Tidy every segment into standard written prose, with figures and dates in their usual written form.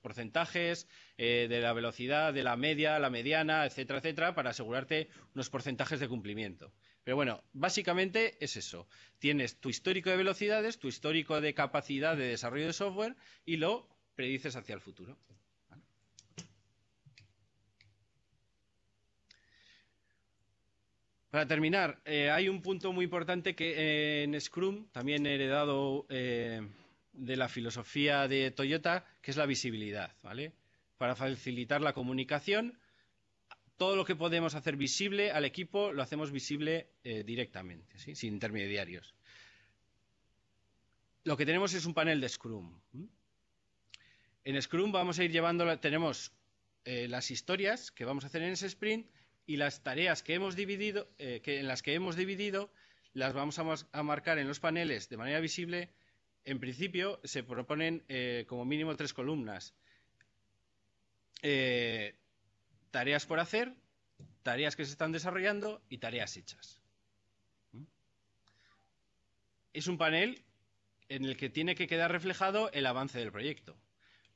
porcentajes de la velocidad, de la media, la mediana, etcétera, etcétera, para asegurarte unos porcentajes de cumplimiento. Pero bueno, básicamente es eso. Tienes tu histórico de velocidades, tu histórico de capacidad de desarrollo de software y lo predices hacia el futuro. Para terminar, hay un punto muy importante que en Scrum, también he heredado de la filosofía de Toyota, que es la visibilidad, ¿vale? Para facilitar la comunicación, todo lo que podemos hacer visible al equipo lo hacemos visible directamente, ¿sí? Sin intermediarios. Lo que tenemos es un panel de Scrum. En Scrum vamos a ir llevando, tenemos las historias que vamos a hacer en ese sprint y las tareas que hemos dividido, en las que hemos dividido, las vamos a marcar en los paneles de manera visible. En principio se proponen como mínimo 3 columnas. Tareas por hacer, tareas que se están desarrollando y tareas hechas. Es un panel en el que tiene que quedar reflejado el avance del proyecto.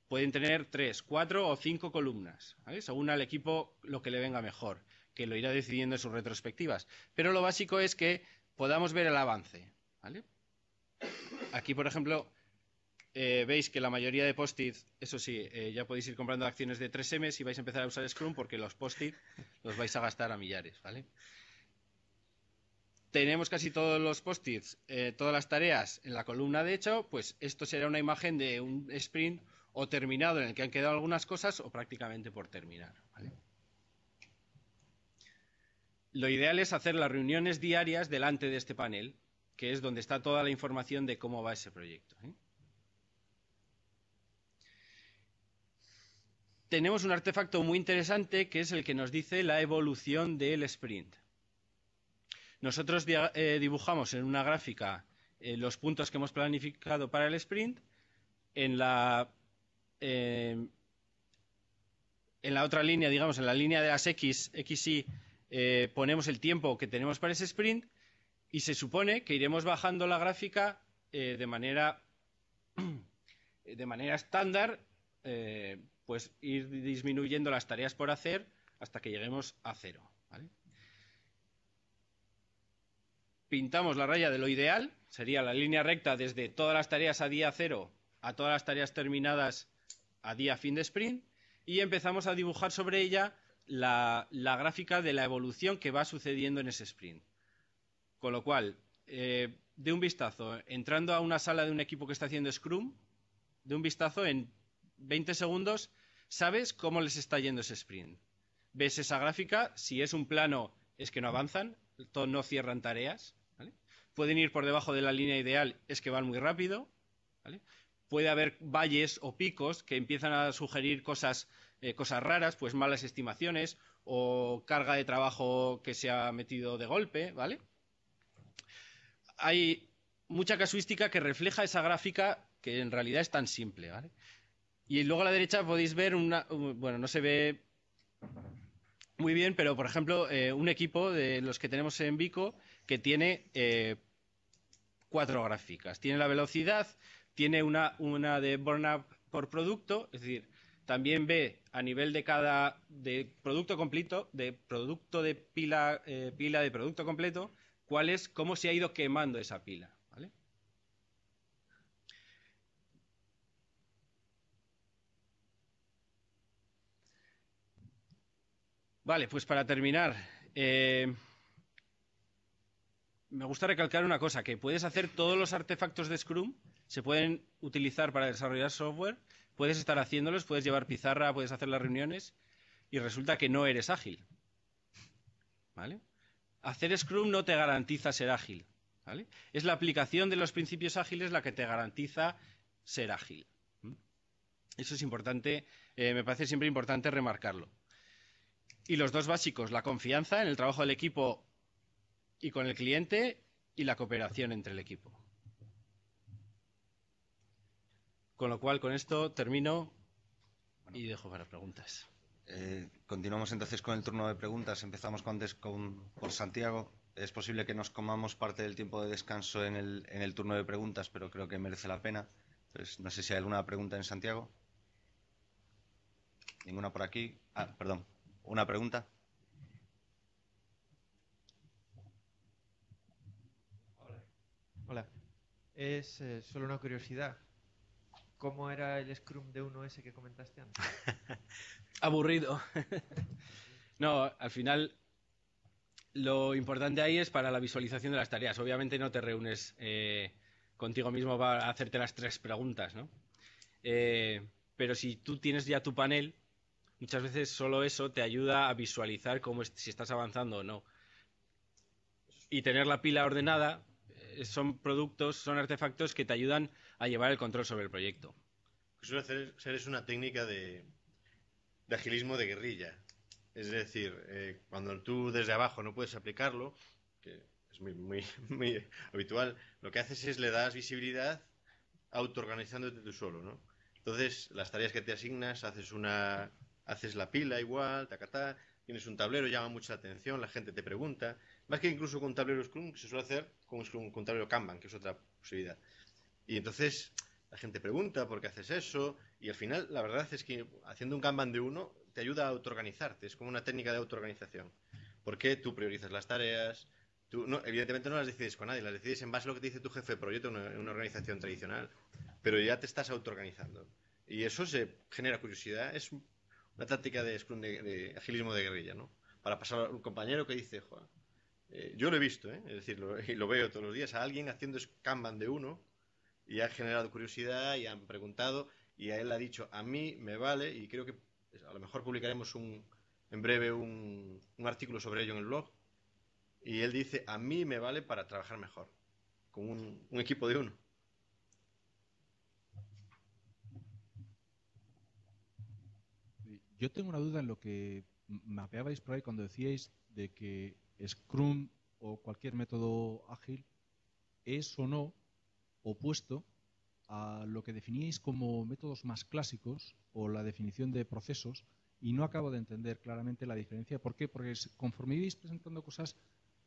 Pueden tener 3, 4 o 5 columnas, ¿vale? Según al equipo lo que le venga mejor, que lo irá decidiendo en sus retrospectivas. Pero lo básico es que podamos ver el avance, ¿vale? Aquí, por ejemplo, veis que la mayoría de post-it, eso sí, ya podéis ir comprando acciones de 3M si vais a empezar a usar Scrum, porque los post-it los vais a gastar a millares, ¿vale? Tenemos casi todos los post-its, todas las tareas en la columna de hecho, pues esto será una imagen de un sprint o terminado en el que han quedado algunas cosas o prácticamente por terminar, ¿vale? Lo ideal es hacer las reuniones diarias delante de este panel, que es donde está toda la información de cómo va ese proyecto, ¿eh? Tenemos un artefacto muy interesante que es el que nos dice la evolución del sprint. Nosotros dibujamos en una gráfica los puntos que hemos planificado para el sprint. En la otra línea, digamos, en la línea de las XY, ponemos el tiempo que tenemos para ese sprint y se supone que iremos bajando la gráfica de manera estándar, pues ir disminuyendo las tareas por hacer hasta que lleguemos a 0, ¿vale? Pintamos la raya de lo ideal, sería la línea recta desde todas las tareas a día 0 a todas las tareas terminadas a día fin de sprint, y empezamos a dibujar sobre ella la gráfica de la evolución que va sucediendo en ese sprint. Con lo cual, de un vistazo, entrando a una sala de un equipo que está haciendo Scrum, de un vistazo en 20 segundos, sabes cómo les está yendo ese sprint. Ves esa gráfica, si es un plano es que no avanzan, no cierran tareas, ¿vale? Pueden ir por debajo de la línea ideal, es que van muy rápido, ¿vale? Puede haber valles o picos que empiezan a sugerir cosas raras, pues malas estimaciones o carga de trabajo que se ha metido de golpe, ¿vale? Hay mucha casuística que refleja esa gráfica que en realidad es tan simple, ¿vale? Y luego a la derecha podéis ver bueno, no se ve muy bien, pero por ejemplo, un equipo de los que tenemos en Vico que tiene 4 gráficas. Tiene la velocidad, tiene una de burn-up por producto, es decir, también ve a nivel de producto completo, de producto de pila de producto completo, cómo se ha ido quemando esa pila, ¿vale? Vale, pues para terminar, me gusta recalcar una cosa, que puedes hacer todos los artefactos de Scrum, se pueden utilizar para desarrollar software, puedes estar haciéndolos, puedes llevar pizarra, puedes hacer las reuniones y resulta que no eres ágil, ¿vale? Hacer Scrum no te garantiza ser ágil, ¿vale? Es la aplicación de los principios ágiles la que te garantiza ser ágil. Eso es importante, me parece siempre importante remarcarlo. Y los dos básicos, la confianza en el trabajo del equipo y con el cliente y la cooperación entre el equipo. Con lo cual, con esto termino y dejo para preguntas. Continuamos entonces con el turno de preguntas. Empezamos por Santiago. Es posible que nos comamos parte del tiempo de descanso en el turno de preguntas, pero creo que merece la pena. Entonces, no sé si hay alguna pregunta en Santiago. Ninguna por aquí. Perdón. ¿Una pregunta? Hola. Es solo una curiosidad. ¿Cómo era el Scrum de uno ese que comentaste antes? Aburrido. No, al final lo importante ahí es para la visualización de las tareas. Obviamente no te reúnes contigo mismo para hacerte las 3 preguntas, ¿no? Pero si tú tienes ya tu panel, muchas veces solo eso te ayuda a visualizar si estás avanzando o no. Y tener la pila ordenada son productos, son artefactos que te ayudan a llevar el control sobre el proyecto. Suele ser es una técnica de agilismo de guerrilla. Es decir, cuando tú desde abajo no puedes aplicarlo, que es muy habitual, lo que haces es le das visibilidad autoorganizándote tú solo, ¿no? Entonces, las tareas que te asignas, haces la pila igual, tacatá, tienes un tablero, llama mucha atención, la gente te pregunta. Más que incluso con un tablero Scrum, se suele hacer con un tablero Kanban, que es otra posibilidad. Y entonces la gente pregunta por qué haces eso, y al final la verdad es que haciendo un Kanban de uno te ayuda a autoorganizarte, es como una técnica de autoorganización. Porque tú priorizas las tareas, tú no, evidentemente no las decides con nadie, las decides en base a lo que te dice tu jefe de proyecto en una organización tradicional, pero ya te estás autoorganizando. Y eso se genera curiosidad, es una táctica de Scrum de agilismo de guerrilla, ¿no? Para pasar a un compañero que dice, joder, yo lo he visto, es decir, y lo veo todos los días, a alguien haciendo Kanban de uno y ha generado curiosidad y han preguntado y a él ha dicho, a mí me vale, y creo que a lo mejor publicaremos en breve un artículo sobre ello en el blog, y él dice, a mí me vale para trabajar mejor, con un equipo de uno. Yo tengo una duda en lo que mapeabais por ahí cuando decíais de que Scrum o cualquier método ágil es o no opuesto a lo que definíais como métodos más clásicos o la definición de procesos, y no acabo de entender claramente la diferencia. ¿Por qué? Porque conforme ibais presentando cosas,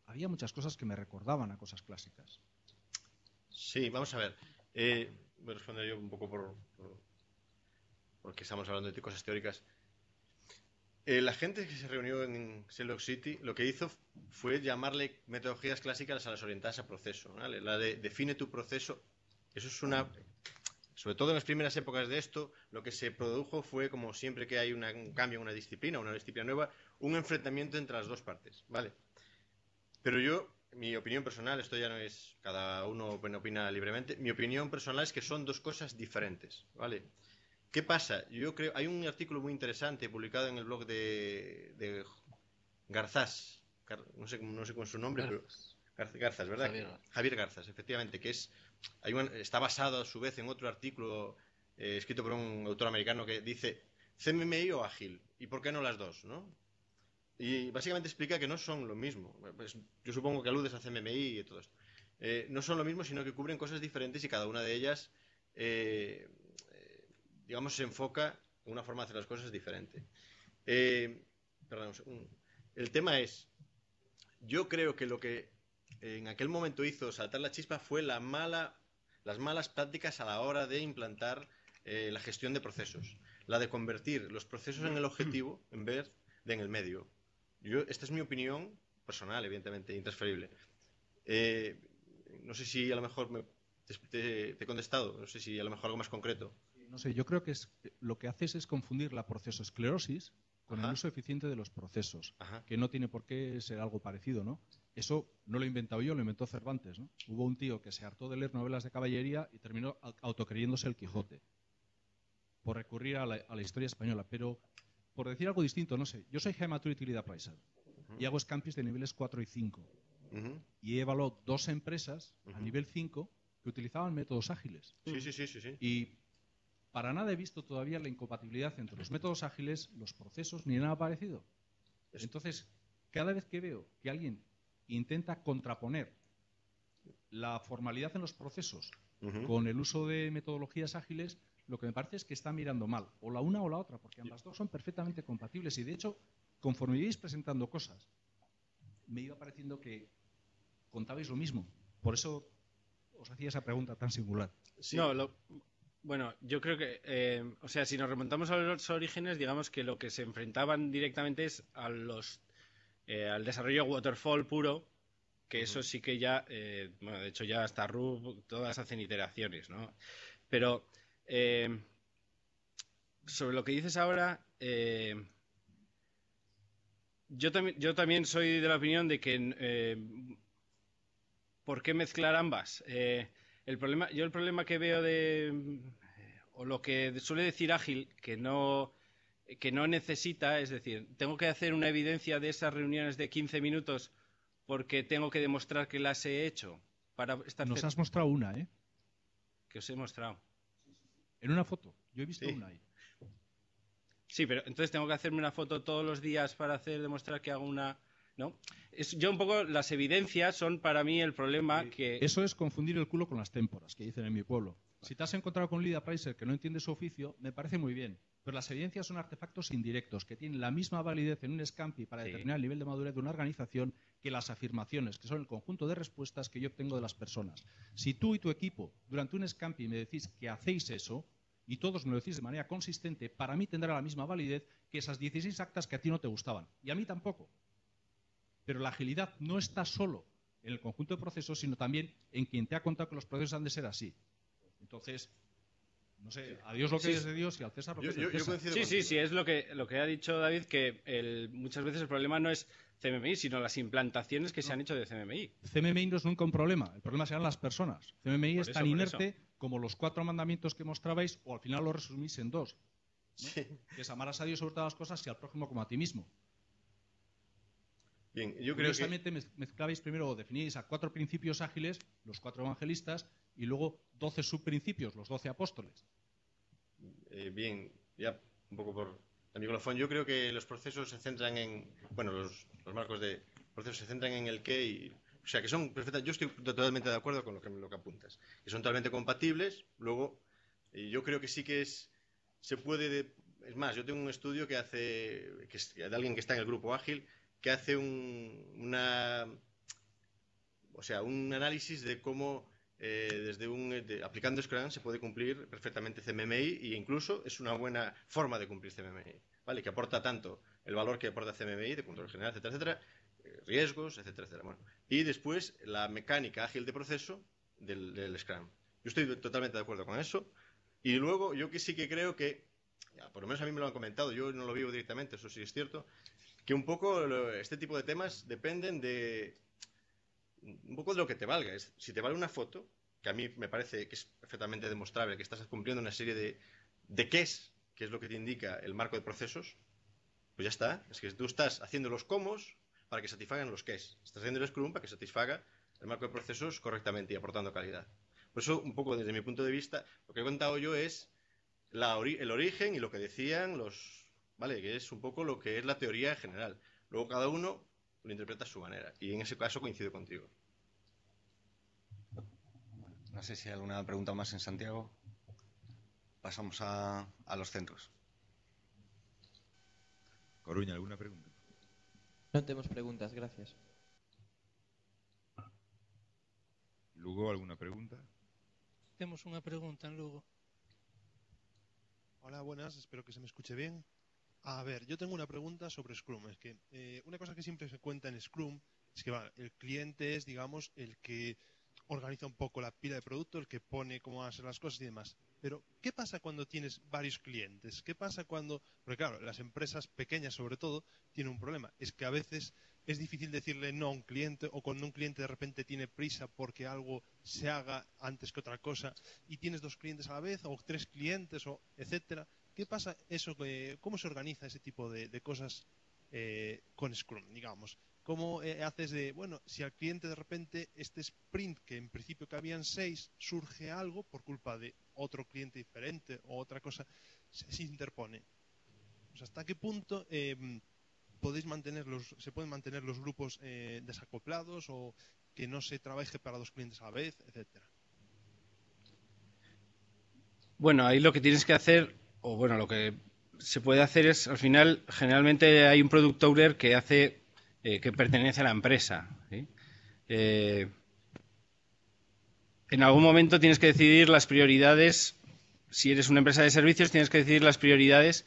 había muchas cosas que me recordaban a cosas clásicas. Sí, vamos a ver. Voy a responder yo un poco porque estamos hablando de cosas teóricas. La gente que se reunió en Salt City lo que hizo fue llamarle metodologías clásicas a las orientadas a proceso, ¿vale? La de define tu proceso. Eso es sobre todo en las primeras épocas de esto, lo que se produjo fue, como siempre que hay un cambio en una disciplina nueva, un enfrentamiento entre las dos partes, ¿vale? Pero mi opinión personal, esto ya no es, cada uno opina libremente, mi opinión personal es que son dos cosas diferentes, ¿vale? ¿Qué pasa? Yo creo, hay un artículo muy interesante publicado en el blog de Garzás, no sé cómo es su nombre, pero Garzás, ¿verdad? Javier Garzás, efectivamente, que está basado a su vez en otro artículo escrito por un autor americano que dice CMMI o ágil, ¿y por qué no las dos, no? Y básicamente explica que no son lo mismo. Pues yo supongo que aludes a CMMI y todo esto. No son lo mismo, sino que cubren cosas diferentes y cada una de ellas digamos, se enfoca en una forma de hacer las cosas diferente. Perdón, el tema es, yo creo que lo que en aquel momento hizo saltar la chispa fue las malas prácticas a la hora de implantar la gestión de procesos. La de convertir los procesos en el objetivo en vez de en el medio. Esta es mi opinión personal, evidentemente, intransferible. No sé si a lo mejor te he contestado, no sé si a lo mejor algo más concreto. No sé, yo creo que lo que haces es confundir la procesoesclerosis con el uso eficiente de los procesos, que no tiene por qué ser algo parecido, ¿no? Eso no lo he inventado yo, lo inventó Cervantes, ¿no? Hubo un tío que se hartó de leer novelas de caballería y terminó autocreyéndose el Quijote, por recurrir a la historia española. Pero, por decir algo distinto, no sé, yo soy High Maturity Lead Appraiser y hago Scampis de niveles 4 y 5. Y he evaluado 2 empresas a nivel 5 que utilizaban métodos ágiles. Sí. Y para nada he visto todavía la incompatibilidad entre los métodos ágiles, los procesos, ni nada parecido. Entonces, cada vez que veo que alguien intenta contraponer la formalidad en los procesos con el uso de metodologías ágiles, lo que me parece es que está mirando mal, o la una o la otra, porque ambas dos son perfectamente compatibles. Y de hecho, conforme ibais presentando cosas, me iba pareciendo que contabais lo mismo. Por eso os hacía esa pregunta tan singular. Sí. No, Bueno, yo creo que, o sea, si nos remontamos a los orígenes, digamos que lo que se enfrentaban directamente es al desarrollo waterfall puro, que eso sí que ya, bueno, de hecho ya hasta RUB, todas hacen iteraciones, ¿no? Pero sobre lo que dices ahora, yo también soy de la opinión de que ¿por qué mezclar ambas? El problema que veo o lo que suele decir Ágil, que no necesita, es decir, tengo que hacer una evidencia de esas reuniones de 15 minutos porque tengo que demostrar que las he hecho para estar Nos has mostrado una, ¿eh? Que os he mostrado. En una foto. Yo he visto una ahí. Sí, pero entonces tengo que hacerme una foto todos los días para demostrar que hago una... ¿No? Yo un poco, las evidencias son para mí el problema que... Eso es confundir el culo con las témporas, que dicen en mi pueblo. Si te has encontrado con Lydia Pricer que no entiende su oficio, me parece muy bien. Pero las evidencias son artefactos indirectos que tienen la misma validez en un Scampi para determinar el nivel de madurez de una organización que las afirmaciones, que son el conjunto de respuestas que yo obtengo de las personas. Si tú y tu equipo durante un Scampi me decís que hacéis eso, y todos me lo decís de manera consistente, para mí tendrá la misma validez que esas 16 actas que a ti no te gustaban. Y a mí tampoco. Pero la agilidad no está solo en el conjunto de procesos, sino también en quien te ha contado que los procesos han de ser así. Entonces, no sé, a Dios lo que es de Dios y al César lo que es del César. Sí, es lo que ha dicho David, que muchas veces el problema no es CMMI, sino las implantaciones que se han hecho de CMMI. CMMI no es nunca un problema, el problema serán las personas. CMMI es tan inerte como los 4 mandamientos que mostrabais, o al final lo resumís en 2. ¿no? Que es amarás a Dios sobre todas las cosas y al prójimo como a ti mismo. Bien, yo creo que mezclabais primero o definíais a 4 principios ágiles, los 4 evangelistas, y luego 12 subprincipios, los 12 apóstoles. Bien, ya un poco por el micrófono. Yo creo que los procesos se centran en, bueno, los marcos de procesos se centran en el qué y, o sea, que son perfectas. Yo estoy totalmente de acuerdo con lo que apuntas, que son totalmente compatibles. Luego, yo creo que sí que se puede. Es más, yo tengo un estudio que es de alguien que está en el grupo ágil, que hace un análisis de cómo aplicando Scrum se puede cumplir perfectamente CMMI e incluso es una buena forma de cumplir CMMI, ¿vale? Que aporta tanto el valor que aporta CMMI de control general, etcétera, etcétera, riesgos, etcétera, etcétera. Bueno, y después la mecánica ágil de proceso del Scrum. Yo estoy totalmente de acuerdo con eso. Y luego yo que sí que creo que, ya, por lo menos a mí me lo han comentado, yo no lo vivo directamente, eso sí es cierto, que un poco este tipo de temas dependen un poco de lo que te valga. Si te vale una foto, que a mí me parece que es perfectamente demostrable que estás cumpliendo una serie de qué es lo que te indica el marco de procesos, pues ya está. Es que tú estás haciendo los cómo para que satisfagan los qué es. Estás haciendo el Scrum para que satisfaga el marco de procesos correctamente y aportando calidad. Por eso, un poco desde mi punto de vista, lo que he contado yo es el origen y lo que decían ¿vale? Que es un poco lo que es la teoría en general. Luego cada uno lo interpreta a su manera. Y en ese caso coincido contigo. No sé si hay alguna pregunta más en Santiago. Pasamos a los centros. Coruña, ¿alguna pregunta? No tenemos preguntas, gracias. Lugo, ¿alguna pregunta? Temos unha pregunta en Lugo. Hola, buenas, espero que se me escuche bien. A ver, yo tengo una pregunta sobre Scrum. Es que una cosa que siempre se cuenta en Scrum es que el cliente es, digamos, el que organiza un poco la pila de producto, el que pone cómo van a ser las cosas y demás. Pero, ¿qué pasa cuando tienes varios clientes? ¿Qué pasa cuando...? Porque claro, las empresas pequeñas sobre todo tienen un problema. Es que a veces es difícil decirle no a un cliente, o cuando un cliente de repente tiene prisa porque algo se haga antes que otra cosa y tienes 2 clientes a la vez o 3 clientes, o etcétera. ¿Qué pasa eso? ¿Cómo se organiza ese tipo de cosas con Scrum, digamos? ¿Cómo haces si al cliente de repente este sprint, que en principio que habían 6, surge algo por culpa de otro cliente diferente o otra cosa, se interpone? O sea, ¿hasta qué punto se pueden mantener los grupos desacoplados o que no se trabaje para 2 clientes a la vez, etcétera? Bueno, ahí lo que tienes que hacer, o bueno, lo que se puede hacer es, al final, generalmente hay un product owner que hace... que pertenece a la empresa, ¿sí? En algún momento tienes que decidir las prioridades si eres una empresa de servicios, tienes que decidir las prioridades